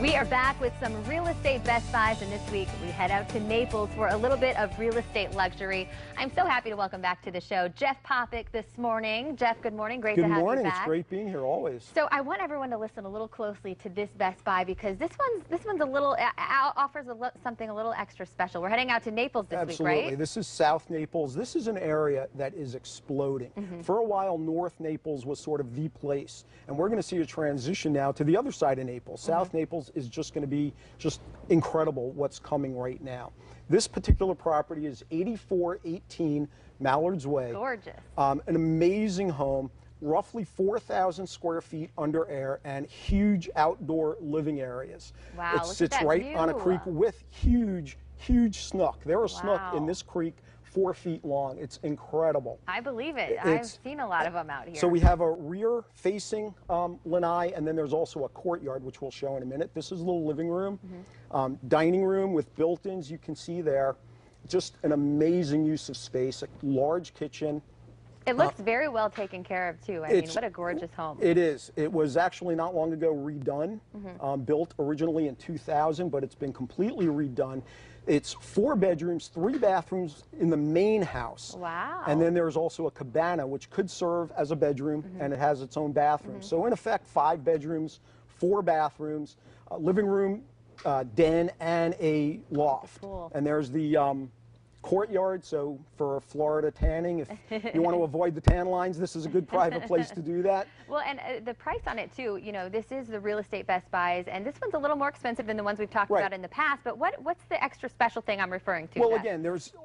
We are back with some real estate best buys, and this week we head out to Naples for a little bit of real estate luxury. I'm so happy to welcome back to the show Jeff Popick this morning. Jeff, good morning. Great to have you back. Good morning. It's great being here always. So I want everyone to listen a little closely to this best buy because this one's a little offers something a little extra special. We're heading out to Naples this week, right? Absolutely. This is South Naples. This is an area that is exploding. For a while, North Naples was sort of the place, and we're going to see a transition now to the other side of Naples. South Naples is just going to be just incredible what's coming right now. This particular property is 8418 Mallards Way. Gorgeous. An amazing home, roughly 4,000 square feet under air and huge outdoor living areas. Wow, it sits right on a creek with huge snook. There are snook in this creek 4 feet long. It's incredible. I believe it. I've seen a lot of them out here. So we have a rear-facing lanai, and then there's also a courtyard, which we'll show in a minute. This is a little living room, dining room with built-ins. You can see there, just an amazing use of space. A large kitchen. It looks very well taken care of, too. I mean, what a gorgeous home. It is. It was actually not long ago redone, built originally in 2000, but it's been completely redone. It's 4 bedrooms, 3 bathrooms in the main house. Wow. And then there's also a cabana, which could serve as a bedroom, and it has its own bathroom. So in effect, 5 bedrooms, 4 bathrooms, a living room, den, and a loft. Cool. And there's the courtyard, so for Florida tanning, if you want to avoid the tan lines, this is a good private place to do that. Well, and the price on it too, you know, this is the real estate best buys, and this one's a little more expensive than the ones we've talked about in the past, but what's the extra special thing I'm referring to? Well, again,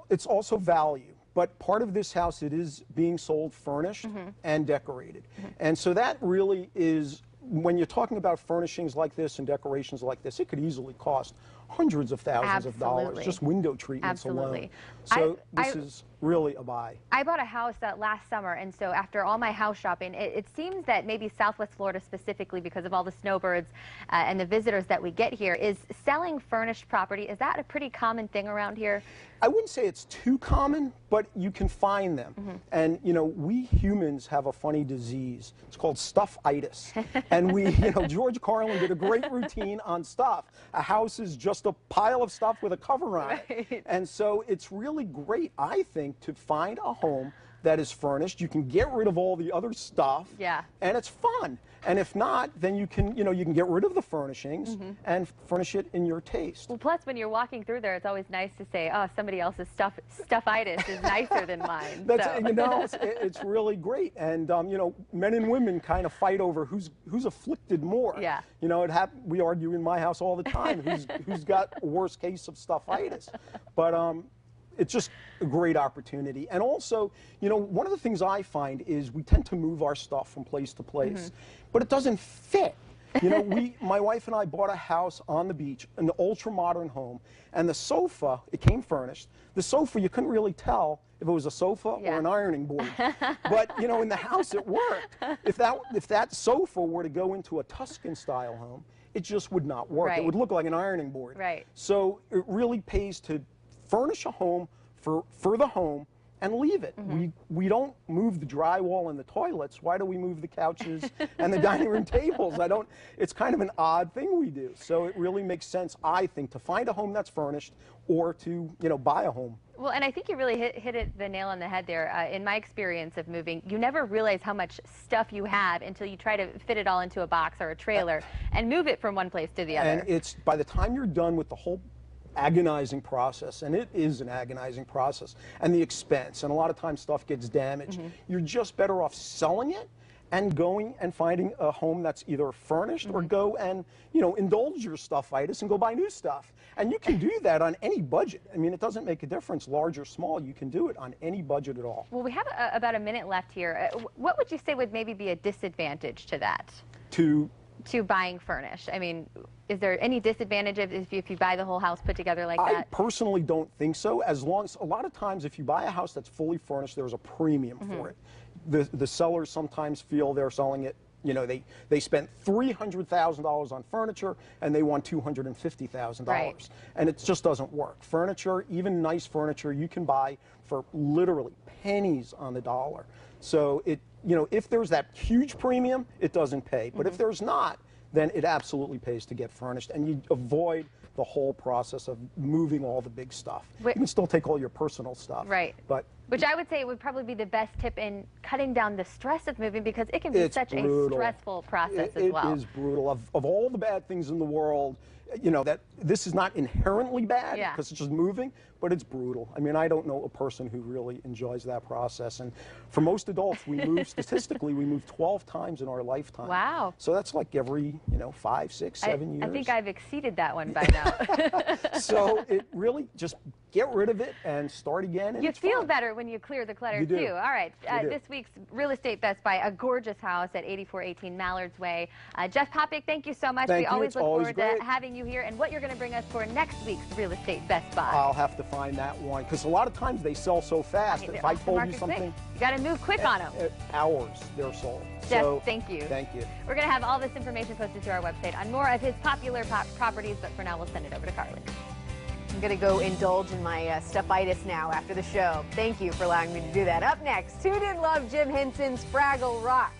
it's also value, but part of this house, it is being sold furnished and decorated. And so that really is, when you're talking about furnishings like this and decorations like this, it could easily cost hundreds of thousands of dollars, just window treatments alone. So this is really a buy. I bought a house last summer, and so after all my house shopping, it seems that maybe Southwest Florida specifically, because of all the snowbirds and the visitors that we get here, is selling furnished property. Is that a pretty common thing around here? I wouldn't say it's too common, but you can find them. And, you know, we humans have a funny disease. It's called stuffitis. And we, you know, George Carlin did a great routine on stuff. A house is just a pile of stuff with a cover on it. And so it's really great, I think, to find a home that is furnished. You can get rid of all the other stuff, and it's fun. And if not, then you can, you know, you can get rid of the furnishings and furnish it in your taste. Well, plus when you're walking through there, it's always nice to say, oh, somebody else's stuffitis is nicer than mine. You know, it's really great. And you know, men and women kind of fight over who's afflicted more. Yeah. You know, we argue in my house all the time who's got a worse case of stuffitis. But it's just a great opportunity. And also, you know, one of the things I find is we tend to move our stuff from place to place, but it doesn't fit. You know, my wife and I bought a house on the beach, an ultra-modern home, and the sofa, it came furnished. The sofa, you couldn't really tell if it was a sofa or an ironing board. But, you know, in the house, it worked. If that sofa were to go into a Tuscan-style home, it just would not work. It would look like an ironing board. So it really pays to furnish a home for the home and leave it. We don't move the drywall and the toilets. Why do we move the couches and the dining room tables? It's kind of an odd thing we do. So it really makes sense, I think, to find a home that's furnished or to, you know, buy a home. Well, and I think you really hit the nail on the head there. In my experience of moving, you never realize how much stuff you have until you try to fit it all into a box or a trailer and move it from one place to the other. And it's, by the time you're done with the whole agonizing process, and it is an agonizing process, and the expense, and a lot of times stuff gets damaged, you're just better off selling it and going and finding a home that's either furnished or go and, you know, indulge your stuffitis and go buy new stuff. And you can do that on any budget. I mean, it doesn't make a difference, large or small. You can do it on any budget at all. Well, we have about a minute left here. What would you say would maybe be a disadvantage to that? To buying furnished? I mean, is there any disadvantage if you buy the whole house put together like that? I personally don't think so. As long as, a lot of times if you buy a house that's fully furnished, there's a premium for it. The sellers sometimes feel they're selling it, you know, they spent $300,000 on furniture and they want $250,000. And it just doesn't work. Furniture, even nice furniture, you can buy for literally pennies on the dollar. So it, you know, if there's that huge premium, it doesn't pay. But if there's not, then it absolutely pays to get furnished, and you avoid the whole process of moving all the big stuff. You can still take all your personal stuff. Right. But which I would say would probably be the best tip in cutting down the stress of moving, because it can be such a stressful process as well. It is brutal. Of all the bad things in the world, you know, that this is not inherently bad because it's just moving, but it's brutal. I mean, I don't know a person who really enjoys that process. And for most adults, we move, statistically, we move 12 times in our lifetime. Wow. So that's like every, 5, 6, 7 years. I think I've exceeded that one by now. So it really, just get rid of it and start again. And you feel better when you clear the clutter, too. All right. This week's Real Estate Best Buy, a gorgeous house at 8418 Mallards Way. Jeff Popik, thank you so much. We always look forward to having you here, and what you're going to bring us for next week's Real Estate Best Buy. I'll have to find that one, because a lot of times they sell so fast. If I told you something, you got to move quick on them. Hours they're sold. Jeff, so, thank you. Thank you. We're going to have all this information posted to our website on more of his popular properties, but for now we'll send it over to Carly. I'm going to go indulge in my stuffitis now after the show. Thank you for allowing me to do that. Up next, who didn't love Jim Henson's Fraggle Rock?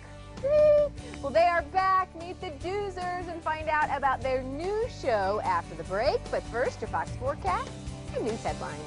Well, they are back. Meet the Doozers and find out about their new show after the break. But first, your Fox forecast and news headlines.